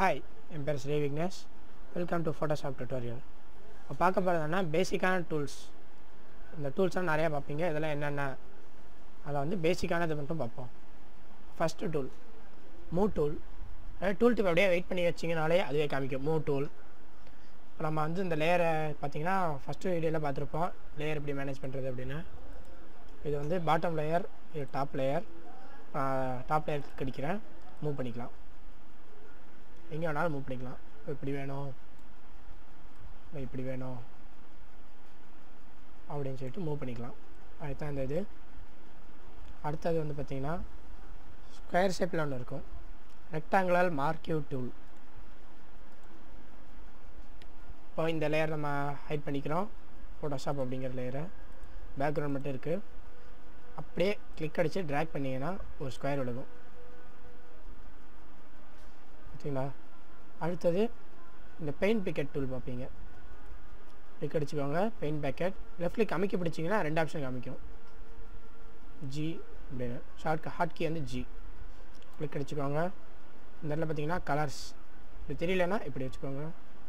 Hi, என் பேர் Sri Vignesh. Welcome to Photoshop tutorial. இப்போ பார்க்க போகிறதுனா பேசிக்கான டூல்ஸ். இந்த டூல்ஸ்லாம் நிறையா பார்ப்பீங்க. இதெல்லாம் என்னென்ன அதில் வந்து பேசிக்கானது மட்டும் பார்ப்போம். First tool move tool. Tool tip அப்படியே வெயிட் பண்ணி வச்சிங்கனாலே அதுவே காமிக்கும் மூவ் டூல். இப்போ நம்ம வந்து இந்த லேயரை பார்த்திங்கன்னா ஃபஸ்ட்டு வீடியோவில் பார்த்துருப்போம், லேயர் எப்படி மேனேஜ் பண்ணுறது அப்படின்னு. இது வந்து பாட்டம் லேயர், இது டாப் லேயர். டாப் லேயர் கிடைக்கிறேன், மூவ் பண்ணிக்கலாம். எங்கே வேணாலும் மூவ் பண்ணிக்கலாம். இப்படி வேணும், இப்படி வேணும் அப்படின்னு சொல்லிட்டு மூவ் பண்ணிக்கலாம். அதுதான் இந்த இது. அடுத்தது வந்து பார்த்திங்கன்னா ஸ்கொயர் ஷேப்பில் ஒன்று இருக்கும், ரெக்டாங்குலர் மார்க்யூ டூல். இப்போ இந்த லேயர் நம்ம ஹைட் பண்ணிக்கிறோம். ஃபோட்டோஷாப் அப்படிங்கிற லேயரை பேக்ரவுண்ட் மட்டும் இருக்குது. அப்படியே கிளிக் அடித்து ட்ராக் பண்ணிங்கன்னா ஒரு ஸ்கொயர் விழுகும். பார்த்தீங்களா? அடுத்தது இந்த பெயிண்ட் பிக்கெட் டூல் பார்ப்பீங்க. கிளிக் அடிச்சுக்கோங்க, பெயிண்ட் பேக்கெட். லெஃப்ட் கிளிக் அமைக்க பிடிச்சிங்கன்னா 2 ஆப்ஷன் காமிக்கும், ஜி அப்படின்னு. ஹாட் கீ வந்து ஜி. கிளிக் அடிச்சுக்கோங்க. இந்த இடத்துல பார்த்தீங்கன்னா கலர்ஸ், இது தெரியலன்னா இப்படி வச்சுக்கோங்க.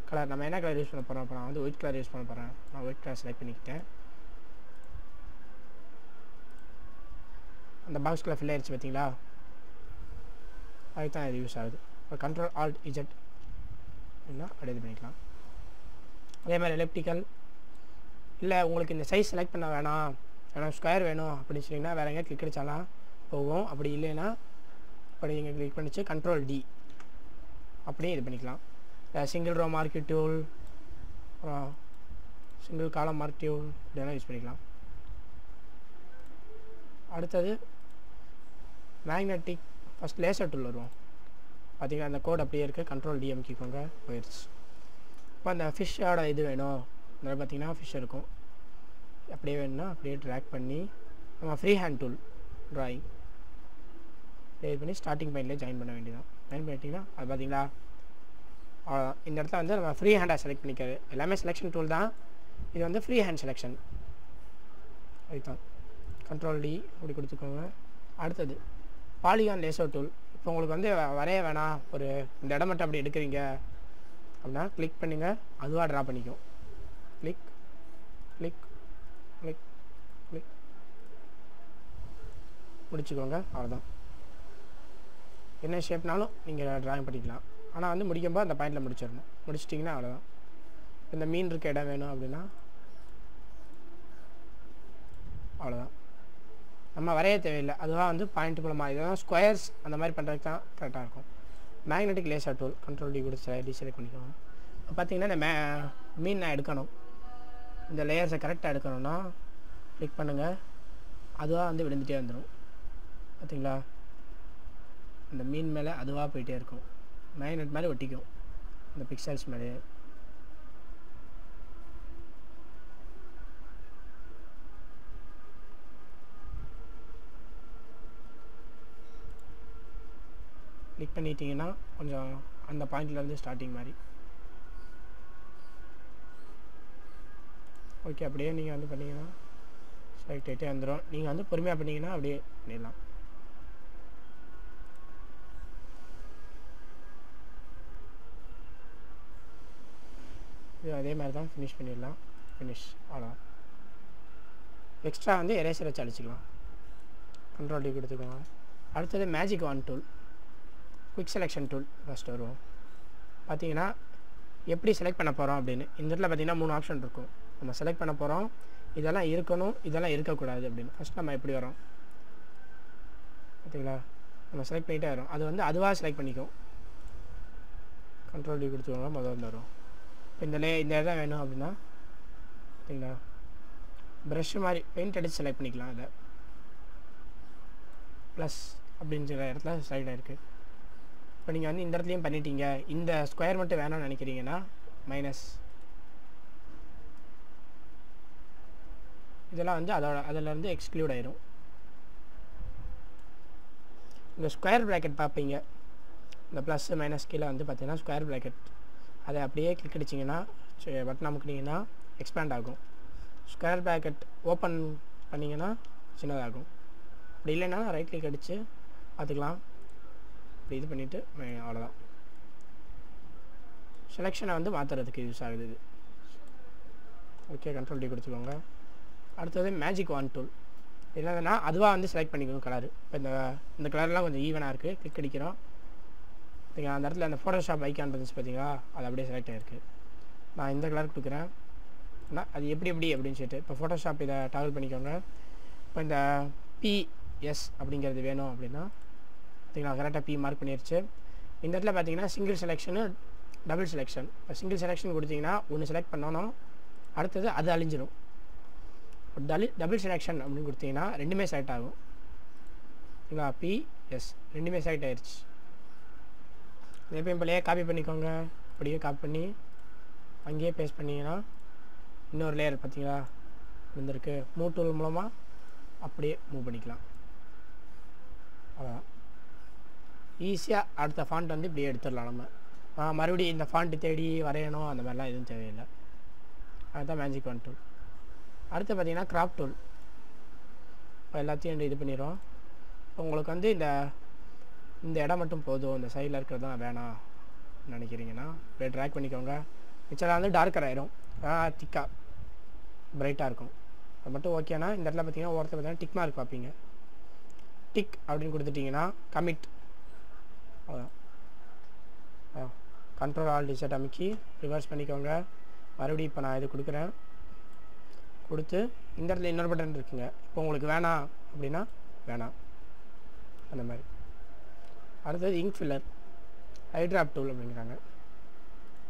கலர் நம்ம என்ன கலர் யூஸ் பண்ண போகிறோம்? இப்போ நான் வந்து ஒயிட் கலர் யூஸ் பண்ண போகிறேன். நான் ஒயிட் கலர் செலக்ட் பண்ணிக்கிட்டேன். அந்த பாக்ஸ் கலர் ஃபில் ஆயிடுச்சு பார்த்தீங்களா? அதுதான் இது யூஸ் ஆகுது. இப்போ கண்ட்ரோல் ஆல்ட் இஜெட் அப்படின்னா அப்படியே இது பண்ணிக்கலாம். அதே மாதிரி எலிப்டிக்கல். இல்லை உங்களுக்கு இந்த சைஸ் செலக்ட் பண்ண வேணாம், எனக்கு ஸ்கொயர் வேணும் அப்படின்னு சொன்னீங்கன்னா வேறு எங்கேயா கிளிக் அடித்தாலாம் போகும். அப்படி இல்லைன்னா அப்படி நீங்கள் கிளிக் பண்ணிச்சு கண்ட்ரோல் டி அப்படியே இது பண்ணிக்கலாம். சிங்கிள் ரோ மார்க்யூ டூல், அப்புறம் சிங்கிள் காலம் மார்க் டூல் இப்படியெல்லாம் யூஸ் பண்ணிக்கலாம். அடுத்தது மேக்னெட்டிக். ஃபஸ்ட் லேசர் டூல் வருவோம். பார்த்திங்கன்னா அந்த கோட் அப்படியே இருக்குது, கண்ட்ரோல் டி அமுக்கிக்கோங்க, போயிடுச்சு. இப்போ அந்த ஃபிஷ்ஷோட இது வேணும், அதில் பார்த்திங்கன்னா ஃபிஷ் இருக்கும். அப்படியே வேணும்னா அப்படியே ட்ராக் பண்ணி நம்ம ஃப்ரீ ஹேண்ட் டூல் ட்ராயிங் இது பண்ணி ஸ்டார்டிங் பாயிண்ட்லேயே ஜாயின் பண்ண வேண்டியதான். ஜாயின் பண்ணிட்டிங்கன்னா அது பார்த்திங்களா அவ்வளோதான். இந்த இடத்துல வந்து நம்ம ஃப்ரீ ஹேண்டாக செலக்ட் பண்ணிக்காது, எல்லாமே செலெக்ஷன் டூல் தான். இது வந்து ஃப்ரீ ஹேண்ட் செலெக்ஷன். அதுதான் கண்ட்ரோல் டி அப்படி கொடுத்துக்கோங்க. அடுத்தது பாலிகான் லேசர் டூல். இப்போ உங்களுக்கு வந்து வரைய வேணாம், ஒரு இந்த இடம் மட்டும் அப்படி எடுக்கிறீங்க அப்படின்னா கிளிக் பண்ணுங்கள், அதுவாக ட்ரா பண்ணிக்கும். கிளிக் கிளிக் கிளிக் கிளிக் முடிச்சுக்கோங்க, அவ்வளோதான். என்ன ஷேப்னாலும் நீங்கள் ட்ராயிங் பண்ணிக்கலாம். ஆனால் வந்து முடிக்கும்போது அந்த பாயிண்டில் முடிச்சிடணும். முடிச்சிட்டிங்கன்னா அவ்வளோதான். இந்த மீன் இருக்க இடம் வேணும் அப்படின்னா அவ்வளோதான், நம்ம வரைய தேவையில்லை, அதுவாக வந்து பாயிண்ட் மூலமாக. இதெல்லாம் ஸ்கொயர்ஸ் அந்த மாதிரி பண்ணுறதுக்கு தான் கரெக்டாக இருக்கும். Magnetic lasso tool control D கொடுத்து செலக்ட் பண்ணிக்கோங்க. இப்போ பார்த்தீங்கன்னா இந்த மீன் நான் எடுக்கணும், இந்த லேயர்ஸை கரெக்டாக எடுக்கணும்னா கிளிக் பண்ணுங்கள், அதுவாக வந்து விழுந்துகிட்டே வந்துடும். பார்த்தீங்களா? இந்த மீன் மேலே அதுவாக போயிட்டே இருக்கும், மேக்னெட் மாதிரி ஒட்டிக்கும் இந்த பிக்சல்ஸ் மேலே. கிளிக் பண்ணிட்டீங்கன்னா கொஞ்சம் அந்த பாயிண்ட்லேருந்து ஸ்டார்டிங் மாதிரி. ஓகே, அப்படியே நீங்கள் வந்து பண்ணிங்கன்னா செலக்ட் ஆகிட்டே வந்துடும். நீங்கள் வந்து பொறுமையாக பண்ணிங்கன்னா அப்படியே பண்ணிடலாம். இது அதே மாதிரி தான் ஃபினிஷ் பண்ணிடலாம். ஃபினிஷ், அவ்வளோ. எக்ஸ்ட்ரா வந்து எரேசர் வச்சு அடிச்சுக்கலாம். கண்ட்ரோல் டி கொடுத்துக்கோங்க. அடுத்தது magic want tool, quick selection tool. First வருவோம். பார்த்தீங்கன்னா எப்படி செலக்ட் பண்ண போகிறோம் அப்படின்னு. இந்த இடத்துல பார்த்திங்கன்னா 3 ஆப்ஷன் இருக்கும். நம்ம செலக்ட் பண்ண போகிறோம், இதெல்லாம் இருக்கணும், இதெல்லாம் இருக்கக்கூடாது அப்படின்னு. ஃபஸ்ட் நம்ம எப்படி வரோம் பார்த்தீங்களா? நம்ம செலக்ட் பண்ணிகிட்டே வரோம், அது வந்து அதுவாக செலக்ட் பண்ணிக்கும். கண்ட்ரோல் டி கொடுத்துக்கோங்க, முதல்ல வந்து வரும். இப்போ இந்த இடம் வேணும் அப்படின்னா பார்த்தீங்களா ப்ரஷ் மாதிரி பெயிண்ட் அடித்து செலக்ட் பண்ணிக்கலாம். அதை ப்ளஸ் அப்படின்னு சொல்கிற இடத்துல ஸ்லைடாக இருக்குது. இப்போ நீங்கள் வந்து இந்த இடத்துலையும் பண்ணிட்டீங்க, இந்த ஸ்கொயர் மட்டும் வேணும்னு நினைக்கிறீங்கன்னா மைனஸ். இதெல்லாம் வந்து அதிலேருந்து எக்ஸ்க்ளூட் ஆயிரும். இந்த ஸ்கொயர் ப்ராக்கெட் பார்ப்பீங்க, இந்த ப்ளஸ் மைனஸ் கீழே வந்து பார்த்தீங்கன்னா ஸ்கொயர் ப்ராக்கெட். அதை அப்படியே கிளிக் அடிச்சிங்கன்னா பட்டன் அமுக்குனீங்கன்னா எக்ஸ்பேண்ட் ஆகும். ஸ்கொயர் ப்ராக்கெட் ஓப்பன் பண்ணிங்கன்னா சின்னதாகும். அப்படி இல்லைன்னா ரைட் கிளிக் அடித்து பார்த்துக்கலாம். இப்படி இது பண்ணிவிட்டு அவ்வளோதான். செலெக்ஷனை வந்து மாற்றுறதுக்கு யூஸ் ஆகுது இது. ஓகே, கண்ட்ரோல் டி கொடுத்துக்கோங்க. அடுத்தது மேஜிக் வாண்ட் டூல். என்னதுன்னா அதுவாக வந்து செலக்ட் பண்ணிக்கணும் கலர். இப்போ இந்த கலர்லாம் கொஞ்சம் ஈவனாக இருக்குது. கிளிக் அடிக்கிறோம் பார்த்தீங்களா, அந்த இடத்துல அந்த ஃபோட்டோஷாப் ஐக்கான் இருந்துச்சு பார்த்தீங்களா, அது அப்படியே செலக்ட் ஆகிருக்கு. நான் இந்த கலர் கொடுக்குறேன். அது எப்படி அப்படின்னு சொல்லிட்டு இப்போ ஃபோட்டோஷாப் இதை டாவல் பண்ணிக்கோங்க. இப்போ இந்த பிஎஸ் அப்படிங்கிறது வேணும் அப்படின்னா பார்த்தீங்களா, கரெக்டாக பி மார்க் பண்ணிடுச்சு. இந்த இடத்துல பார்த்தீங்கன்னா சிங்கிள் செலெக்ஷனு டபுள் செலெக்ஷன். இப்போ சிங்கிள் செலெக்ஷன் கொடுத்தீங்கன்னா ஒன்று செலக்ட் பண்ணணும், அடுத்தது அது அழிஞ்சிடும். டபுள் செலெக்ஷன் அப்படின்னு கொடுத்தீங்கன்னா ரெண்டுமே செலக்ட் ஆகும். சரிங்களா, பிஎஸ் ரெண்டுமே செலக்ட் ஆயிடுச்சு. எப்பயும் போலயே காப்பி பண்ணிக்கோங்க. அப்படியே காப்பி பண்ணி அங்கேயே பேஸ்ட் பண்ணிங்கன்னா இன்னொரு லேயர் பார்த்தீங்களா இருந்திருக்கு. மூவ் டூல் மூலமாக அப்படியே மூவ் பண்ணிக்கலாம். அதான் ஈஸியாக அடுத்த ஃபாண்ட் வந்து இப்படியே எடுத்துடலாம். நம்ம மறுபடியும் இந்த ஃபாண்ட்டு தேடி வரையணும் அந்த மாதிரிலாம் எதுவும் தேவையில்லை. அதுதான் மேஜிக் வாண்ட் டூல். அடுத்து பார்த்தீங்கன்னா கிராப் டூல். இப்போ எல்லாத்தையும் இது பண்ணிடுறோம். இப்போ உங்களுக்கு வந்து இந்த இடம் மட்டும் போதும், இந்த சைடில் இருக்கிறது தான் வேணாம் நினைக்கிறீங்கன்னா அப்படியே ட்ராக் பண்ணிக்கோங்க. மிச்சம் வந்து டார்க்கர் ஆயிரும், திக்காக பிரைட்டாக இருக்கும். அது மட்டும் ஓகேனா இந்த இடத்துல பார்த்தீங்கன்னா ஒருத்தர் பார்த்தீங்கன்னா டிக் மார்க் பார்ப்பீங்க. டிக் அப்படின்னு கொடுத்துட்டிங்கன்னா கமிட். அதான் கண்ட்ரோல் ஆல் டிசைட் அமைக்கி ரிவர்ஸ் பண்ணிக்கோங்க. மறுபடியும் இப்போ நான் இது கொடுக்குறேன். கொடுத்து இந்த இடத்துல இன்னொரு பட்டன் இருக்குங்க. இப்போ உங்களுக்கு வேணாம் அப்படின்னா வேணாம் அந்த மாதிரி. அடுத்தது இங்க் ஃபில்லர் ஐட்ராப் டூல் அப்படிங்கிறாங்க.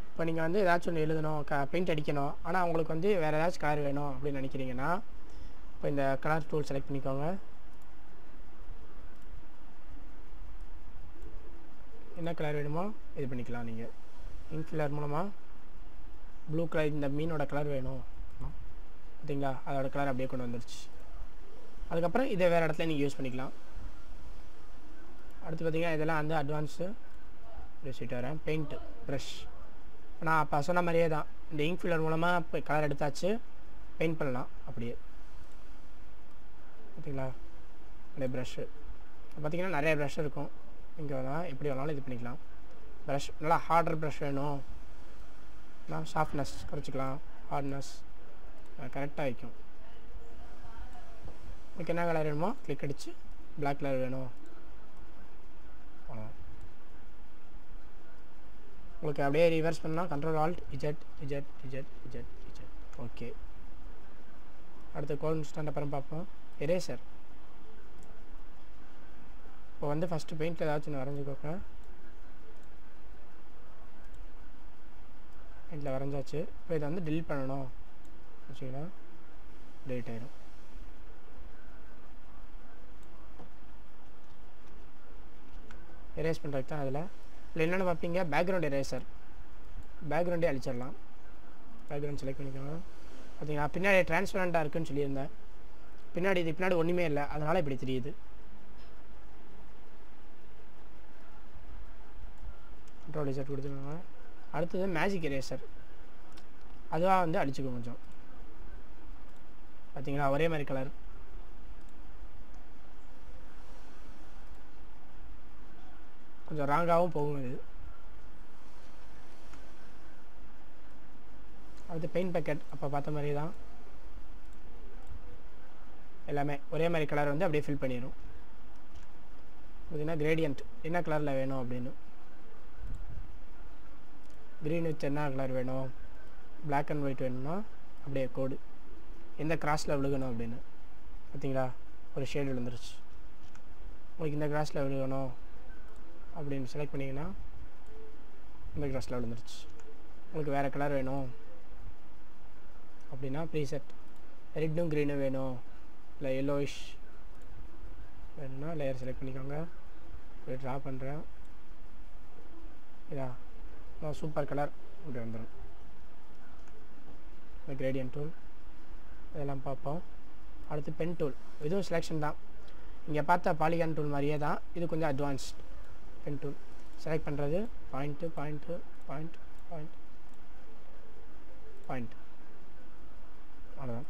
இப்போ நீங்கள் வந்து ஏதாச்சும் ஒன்று எழுதணும், பெயிண்ட் அடிக்கணும், ஆனால் உங்களுக்கு வந்து வேறு ஏதாச்சும் கலர் வேணும் அப்படின்னு நினைக்கிறீங்கன்னா இப்போ இந்த கலர் டூல் செலக்ட் பண்ணிக்கோங்க. என்ன கலர் வேணுமோ இது பண்ணிக்கலாம். நீங்கள் இங்க் ஃபில்லர் மூலமாக ப்ளூ கலர், இந்த மீனோட கலர் வேணும் பார்த்தீங்களா, அதோட கலர் அப்படியே கொண்டு வந்துருச்சு. அதுக்கப்புறம் இதை வேறு இடத்துல நீங்கள் யூஸ் பண்ணிக்கலாம். அடுத்து பார்த்தீங்கன்னா இதெல்லாம் வந்து அட்வான்ஸு பேசிட்டு வரேன். பெயிண்ட் ப்ரஷ் நான் அப்போ சொன்ன மாதிரியே தான். இந்த இங்க் ஃபில்லர் மூலமாக இப்போ கலர் எடுத்தாச்சு, பெயிண்ட் பண்ணலாம் அப்படியே பார்த்தீங்களா. அப்படியே ப்ரஷ்ஷு பார்த்தீங்கன்னா நிறைய ப்ரஷ் இருக்கும். இங்கே வேணால் எப்படி வேணாலும் இது பண்ணிக்கலாம். ப்ரஷ் நல்லா ஹார்டர் ப்ரஷ் வேணும், நான் சாஃப்ட்னஸ் குறைச்சிக்கலாம், ஹார்ட்னஸ் கரெக்டாக வைக்கும். உங்களுக்கு என்ன கலர் வேணுமோ கிளிக் அடித்து பிளாக் கலர் வேணும். உங்களுக்கு அப்படியே ரிவர்ஸ் பண்ணால் control alt Z Z Z Z Z. Okay, அடுத்து கான்ஸ்டன்ட் அப்புறம் பார்ப்போம். எரேசர். இப்போ வந்து ஃபஸ்ட்டு பெயிண்டில் ஏதாச்சும் ஒன்று வரைஞ்சிக்கோங்க. பெயிண்டில் வரைஞ்சாச்சு. இப்போ இதை வந்து டெலிட் பண்ணணும் வச்சிங்கன்னா டெலிட் ஆயிடும். எரேஸ் பண்ணுறதுக்கு தான் அதில். இல்லை என்னென்னு பார்ப்பீங்க, பேக்ரவுண்ட் எரேசர். பேக்ரவுண்டே அழிச்சிடலாம். பேக்ரவுண்ட் செலக்ட் பண்ணிக்கோங்க. பார்த்தீங்கன்னா பின்னாடி டிரான்ஸ்பரண்ட்டாக இருக்குன்னு சொல்லியிருந்தேன். பின்னாடி பின்னாடி ஒன்றுமே இல்லை, அதனால் இப்படி தெரியுது. கண்ட்ரோல் டிசைட் கொடுத்துக்கோங்க. அடுத்தது மேஜிக் எரேசர். அதுவாக வந்து அழிச்சுக்கோங்க கொஞ்சம். பார்த்தீங்களா ஒரே மாதிரி கலர். கொஞ்சம் ராங்காகவும் போகும் இது. அடுத்து பெயிண்ட் பேக்கெட். அப்போ பார்த்த மாதிரி தான் எல்லாமே ஒரே மாதிரி கலர் வந்து அப்படியே ஃபில் பண்ணிடும். பார்த்தீங்கன்னா கிரேடியன்ட் என்ன கலரில் வேணும் அப்படின்னு. க்ரீன் வித் என்ன கலர் வேணும், பிளாக் அண்ட் ஒயிட் வேணும்னா அப்படியே கோடு எந்த கிராஸில் விழுகணும் அப்படின்னு. பார்த்தீங்களா ஒரு ஷேடு விழுந்துருச்சு. உங்களுக்கு இந்த கிராஸில் விழுகணும் அப்படின்னு செலக்ட் பண்ணிங்கன்னா இந்த கிராஸில் விழுந்துருச்சு. உங்களுக்கு வேறு கலர் வேணும் அப்படின்னா ப்ரீசெட் ரெட்டும் க்ரீனும் வேணும், இல்லை எல்லோயிஷ் வேணும்னா லேயர் செலக்ட் பண்ணிக்கோங்க. இப்படி ட்ரா பண்ணுறேன். இதா சூப்பர் கலர் இப்படி வந்துடும். இந்த கிரேடியன்ட் டூல் இதெல்லாம் பார்ப்போம். அடுத்து பென் டூல். இதுவும் செலெக்ஷன் தான். இங்கே பார்த்த பாலிகான் டூல் மாதிரியே தான், இது கொஞ்சம் அட்வான்ஸ்ட். பென் டூல் செலக்ட் பண்ணுறது point point point point point, அவ்வளோதான்.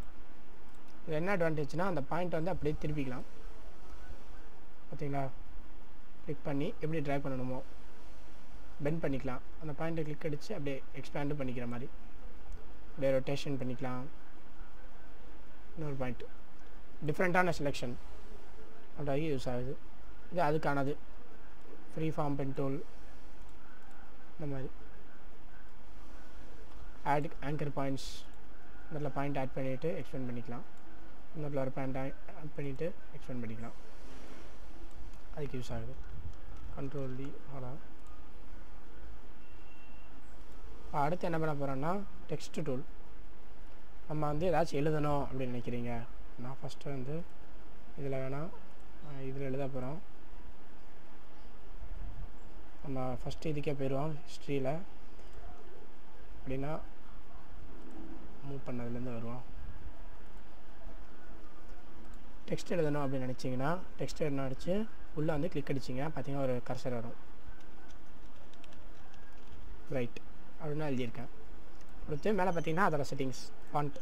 இது என்ன அட்வான்டேஜ்னால் அந்த பாயிண்ட் வந்து அப்படியே திருப்பிக்கலாம். பார்த்தீங்களா, கிளிக் பண்ணி எப்படி ட்ராக் பண்ணணுமோ பெண்ட் பண்ணிக்கலாம். அந்த பாயிண்ட்டை கிளிக் அடித்து அப்படியே எக்ஸ்பேண்டும் பண்ணிக்கிற மாதிரி அப்படியே ரொட்டேஷன் பண்ணிக்கலாம். இன்னொரு பாயிண்ட் டிஃப்ரெண்ட்டான செலெக்ஷன் அப்படியே யூஸ் ஆகுது. இது அதுக்கானது ஃப்ரீ ஃபார்ம் பென் டூல். இந்த மாதிரி ஆட் ஆங்கர் பாயிண்ட்ஸ், இதில் பாயிண்ட் ஆட் பண்ணிவிட்டு எக்ஸ்பெண்ட் பண்ணிக்கலாம். இன்னொரு ஒரு பாயிண்ட் ஆட் பண்ணிவிட்டு எக்ஸ்பெண்ட் பண்ணிக்கலாம். அதுக்கு யூஸ் ஆகுது. Control D. அவ்வளோ. அடுத்து என்ன பண்ண போகிறோன்னா டெக்ஸ்ட் டூல். நம்ம வந்து ஏதாச்சும் எழுதணும் அப்படின்னு நினைக்கிறீங்க. நான் ஃபஸ்ட்டு வந்து இதில் வேணால் இதில் எழுத போகிறோம். நம்ம ஃபஸ்ட்டு இதுக்கே போயிடுவோம். ஹிஸ்ட்ரியில் அப்படின்னா மூவ் பண்ணதுலேருந்து வருவோம். டெக்ஸ்ட் எழுதணும் அப்படின்னு நினச்சிங்கன்னா டெக்ஸ்ட் என்ன அடித்து உள்ளே வந்து கிளிக் அடிச்சிங்க பார்த்தீங்கன்னா ஒரு கர்சர் வரும். ரைட் அப்படின்னா எழுதியிருக்கேன். அடுத்து மேலே பார்த்தீங்கன்னா அதோட செட்டிங்ஸ் ஃபாண்ட்.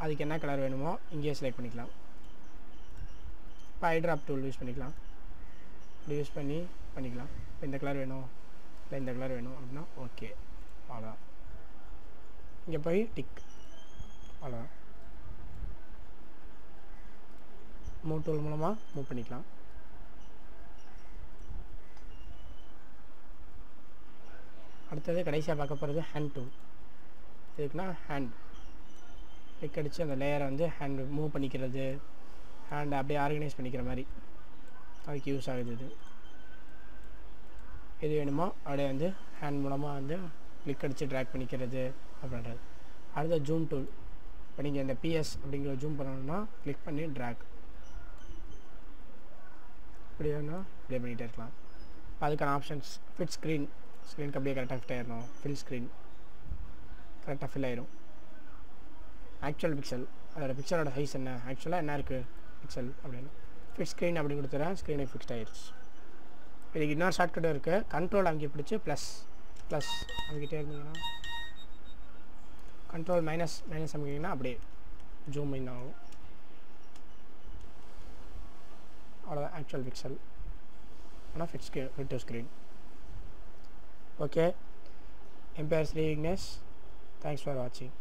அதுக்கு என்ன கலர் வேணுமோ இங்கேயே செலக்ட் பண்ணிக்கலாம். இப்போ ஐட்ராப் டூல் யூஸ் பண்ணிக்கலாம். இப்படி யூஸ் பண்ணிக்கலாம். இப்போ இந்த கலர் வேணும் இல்லை இந்த கலர் வேணும் அப்படின்னா ஓகே. அவ்வளோதான். இங்கே போய் டிக். அவ்வளோதான். மூவ் டூல் மூலமாக மூவ் பண்ணிக்கலாம். அடுத்தது கடைசியாக பார்க்க போகிறது ஹேண்ட் டூல். இதுக்குன்னா ஹேண்ட் கிளிக் அடித்து அந்த லேயரை வந்து ஹேண்ட் மூவ் பண்ணிக்கிறது, ஹேண்டை அப்படியே ஆர்கனைஸ் பண்ணிக்கிற மாதிரி அதுக்கு யூஸ் ஆகுது. எது வேணுமோ அப்படியே வந்து ஹேண்ட் மூலமாக வந்து கிளிக் அடித்து ட்ராக் பண்ணிக்கிறது அப்படின்றது. அடுத்த ஜூம் டூல். இப்போ நீங்கள் இந்த பிஎஸ் அப்படிங்கிற ஜூம் பண்ணணும்னா கிளிக் பண்ணி ட்ராக் இப்படி வேணும் இப்படியே பண்ணிகிட்டே இருக்கலாம். இப்போ அதுக்கான ஆப்ஷன்ஸ் ஃபிட் ஸ்க்ரீனுக்கு அப்படியே கரெக்டாக ஃபிட் ஆகிடணும். ஃபில் ஸ்க்ரீன் கரெக்டாக ஃபில் ஆயிரும். ஆக்சுவல் பிக்சல், அதோட பிக்சலோட சைஸ் என்ன, ஆக்சுவலாக என்ன இருக்குது பிக்சல் அப்படின்னு ஃபிட் ஸ்க்ரீன் அப்படி கொடுத்துறேன். ஸ்க்ரீனுக்கு ஃபிக்ஸ்ட் ஆயிடுச்சு. இதுக்கு இன்னொரு ஷார்ட்கட்டும் இருக்குது. கண்ட்ரோல் அங்கே பிடிச்சி ப்ளஸ் அங்கிட்டே இருந்தீங்கன்னா கண்ட்ரோல் மைனஸ் அமைக்கிங்கன்னா அப்படியே ஜூம் இன் ஆகும். அவ்வளோதான் ஆக்சுவல் பிக்சல். ஆனால் ஃபிட் டு ஸ்க்ரீன். ஓகே. என் பேர் ஸ்ரீ விக்னேஷ். தேங்க்ஸ் ஃபார் வாட்சிங்.